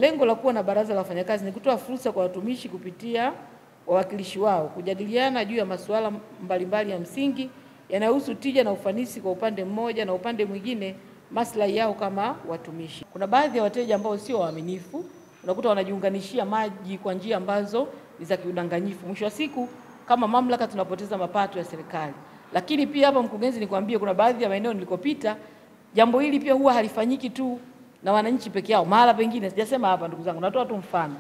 Lengo la kuwa na baraza la wafanyakazi ni kutoa fursa kwa watumishi kupitia wawakilishi wao kujadiliana juu ya masuala mbalimbali ya msingi yanayohusu tija na ufanisi kwa upande mmoja, na upande mwingine maslahi yao kama watumishi. Kuna baadhi ya wateja ambao sio waaminifu, unakuta wanajiunganishia maji kwa njia ambazo ni za kiudanganyifu. Mwisho wa siku kama mamlaka tunapoteza mapato ya serikali. Lakini pia hapa mkurugenzi, nikwambie kuna baadhi ya maeneo nilikopita jambo hili pia huwa halifanyiki tu na wananchi peke yao. Mahala pengine, sijasema hapa ndugu zangu, natoa tu mfano.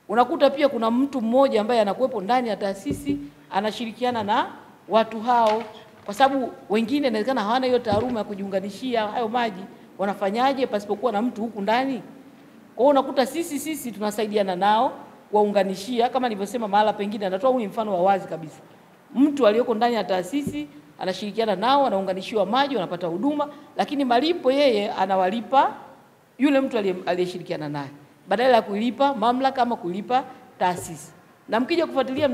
Unakuta pia kuna mtu mmoja ambaye anakuwepo ndani ya taasisi anashirikiana na watu hao, kwa sababu wengine inawezekana hawana hiyo taaluma ya kujiunganishia hayo maji. Wanafanyaje pasipokuwa na mtu huku ndani? Kwa hiyo unakuta sisi tunasaidiana nao kuwaunganishia, kama nilivyosema mahala pengine. Natoa huu mfano wa wazi kabisa. Mtu aliyoko ndani ya taasisi anashirikiana nao, anaunganishiwa maji, wanapata huduma, lakini malipo yeye anawalipa yule mtu aliyeshirikiana naye, badala ya kulipa mamlaka ama kulipa taasisi. Na mkija kufuatilia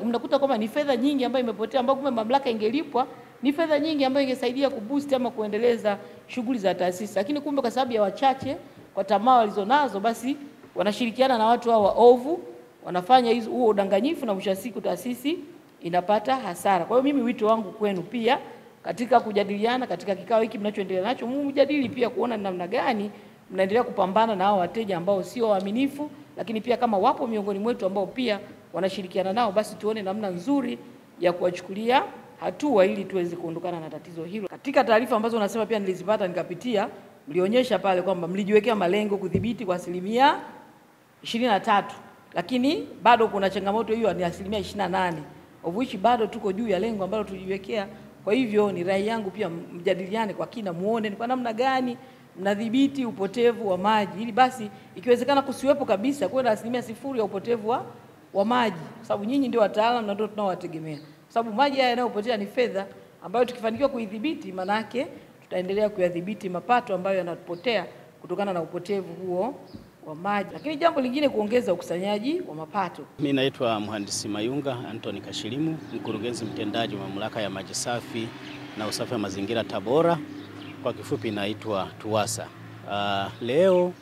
mnakuta kwamba ni fedha nyingi ambayo imepotea, ambapo kumbe mamlaka ingelipwa ni fedha nyingi ambayo ingesaidia kuboost ama kuendeleza shughuli za taasisi. Lakini kumbe kwa sababu ya wachache, kwa tamaa walizonazo, basi wanashirikiana na watu hao waovu, wanafanya huo udanganyifu, na mwisho wa siku taasisi inapata hasara. Kwa hiyo mimi wito wangu kwenu pia, katika kujadiliana katika kikao hiki mnachoendelea nacho, mjadili pia kuona namna gani mnaendelea kupambana na hao wateja ambao sio waaminifu. Lakini pia kama wapo miongoni mwetu ambao pia wanashirikiana nao, basi tuone namna nzuri ya kuwachukulia hatua ili tuweze kuondokana na tatizo hilo. Katika taarifa ambazo unasema pia nilizipata nikapitia, mlionyesha pale kwamba mlijiwekea malengo kudhibiti kwa 23%, lakini bado kuna changamoto hiyo ni 28%, of which bado tuko juu ya lengo ambalo tulijiwekea. Kwa hivyo ni rai yangu pia mjadiliane kwa kina, muone ni kwa namna gani mnadhibiti upotevu wa maji, ili basi ikiwezekana kusiwepo kabisa, kuwe na 0% ya upotevu wa maji, kwa sababu nyinyi ndio wataalamu na ndio tunaowategemea. Kwa sababu maji haya yanayopotea ni fedha ambayo tukifanikiwa kuidhibiti, manake tutaendelea kuyadhibiti mapato ambayo yanapotea kutokana na upotevu huo wa maji. Lakini jambo lingine, kuongeza ukusanyaji wa mapato. Mimi naitwa Mhandisi Mayunga Anthony Kashilimu, mkurugenzi mtendaji wa Mamlaka ya Maji Safi na Usafi wa Mazingira Tabora, kwa kifupi naitwa TUWASA. Leo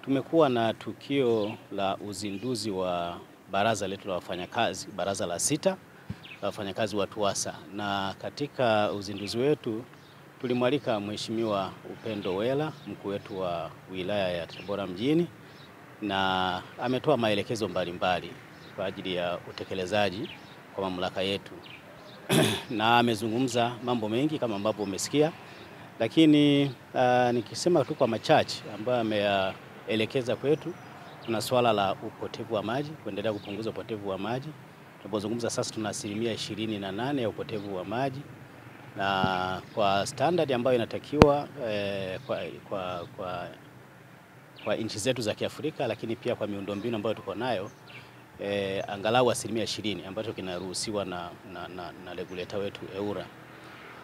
tumekuwa na tukio la uzinduzi wa baraza letu la wafanyakazi, baraza la 6 la wafanyakazi wa TUWASA, na katika uzinduzi wetu tulimwalika Mheshimiwa Upendo Wela, mkuu wetu wa wilaya ya Tabora mjini, na ametoa maelekezo mbalimbali kwa ajili ya utekelezaji kwa mamlaka yetu na amezungumza mambo mengi kama ambavyo umesikia, lakini nikisema tu kwa machache ambayo ameyaelekeza kwetu, tuna swala la upotevu wa maji, kuendelea kupunguza upotevu wa maji. Tunapozungumza sasa tuna 28% ya upotevu wa maji, na kwa standard ambayo inatakiwa kwa nchi zetu za Kiafrika, lakini pia kwa miundombinu ambayo tuko nayo, angalau 20% ambacho kinaruhusiwa na regulator wetu EWURA.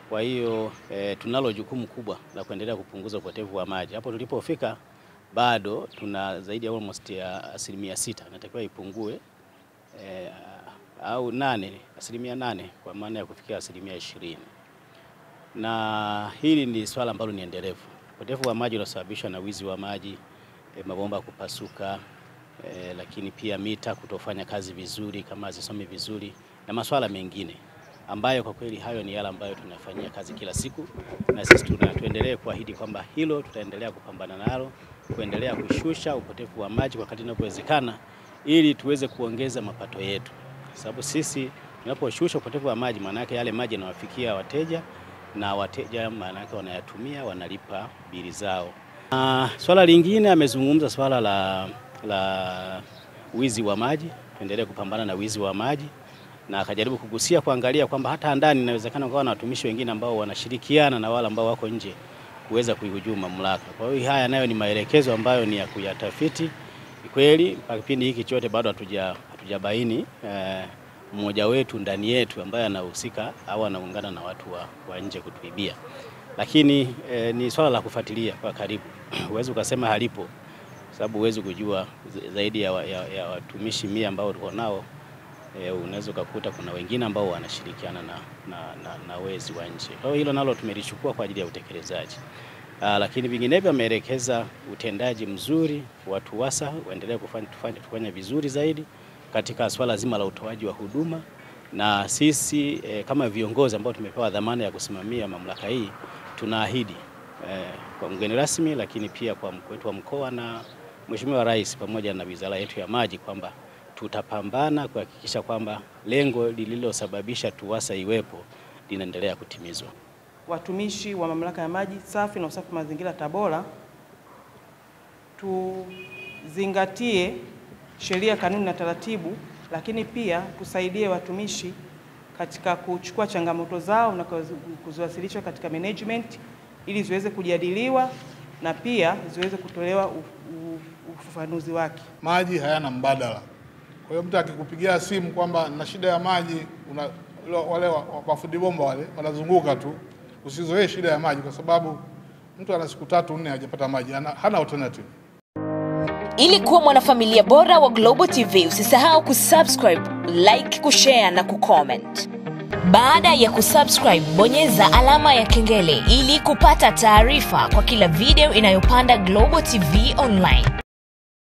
Kwa hiyo tunalo jukumu kubwa la kuendelea kupunguza upotevu wa maji. Hapo tulipofika bado tuna zaidi ya almost 6%, natakiwa ipungue au 8% kwa maana ya kufikia 20%. Na hili ni swala ambalo ni endelevu. Upotevu wa maji unasababishwa na wizi wa maji, mabomba kupasuka, lakini pia mita kutofanya kazi vizuri kama hazisomi vizuri, na masuala mengine ambayo kwa kweli hayo ni yale ambayo tunafanyia kazi kila siku, na sisi tuendelee kuahidi kwamba hilo tutaendelea kupambana nalo, kuendelea kushusha upotevu wa maji kwa kadri inapowezekana, ili tuweze kuongeza mapato yetu. Sababu sisi tunaposhusha upotevu wa maji, maana yake yale maji yanawafikia wateja, na wateja maana yake wanayatumia, wanalipa bili zao. Swala lingine amezungumza swala la wizi wa maji, tuendelee kupambana na wizi wa maji, na akajaribu kugusia kuangalia kwamba hata ndani inawezekana kwa na watumishi wengine ambao wanashirikiana na wale ambao wako nje kuweza kuihujumu mamlaka. Kwa hiyo haya nayo ni maelekezo ambayo ni ya kuyatafiti. Kweli mpaka kipindi hiki chote bado hatujabaini mmoja wetu ndani yetu ambaye anahusika au anaungana na watu wa nje kutuibia. Lakini ni swala la kufuatilia kwa karibu. Huwezi ukasema halipo, sababu huwezi kujua zaidi ya watumishi 100 ambao tuko nao, unaweza kukuta kuna wengine ambao wanashirikiana na wezi wa nje. Kwa hiyo hilo nalo tumelichukua kwa ajili ya utekelezaji. Lakini vinginevyo ameelekeza utendaji mzuri wa TUWASA waendelee kufanya vizuri zaidi katika swala zima la utoaji wa huduma, na sisi kama viongozi ambao tumepewa dhamana ya kusimamia mamlaka hii tunaahidi kwa mgeni rasmi, lakini pia kwa mkuu wetu wa mkoa na Mheshimiwa Rais pamoja na wizara yetu ya maji kwamba tutapambana kuhakikisha kwamba lengo lililosababisha TUWASA iwepo linaendelea kutimizwa. Watumishi wa mamlaka ya maji safi na usafi mazingira Tabora, tuzingatie sheria, kanuni na taratibu, lakini pia tusaidie watumishi katika kuchukua changamoto zao na kuziwasilisha katika management ili ziweze kujadiliwa na pia ziweze kutolewa ufafanuzi wake. Maji hayana mbadala. Kwa hiyo mtu akikupigia simu kwamba na shida ya maji, wale wafundi bomba wale wanazunguka tu, usizoee shida ya maji, kwa sababu mtu ana siku 3-4 hajapata maji, hana alternative. Ili kuwa mwanafamilia bora wa Global TV, usisahau kusubscribe, like, kushare na kucomment. Baada ya kusubscribe, bonyeza alama ya kengele ili kupata taarifa kwa kila video inayopanda Global TV Online.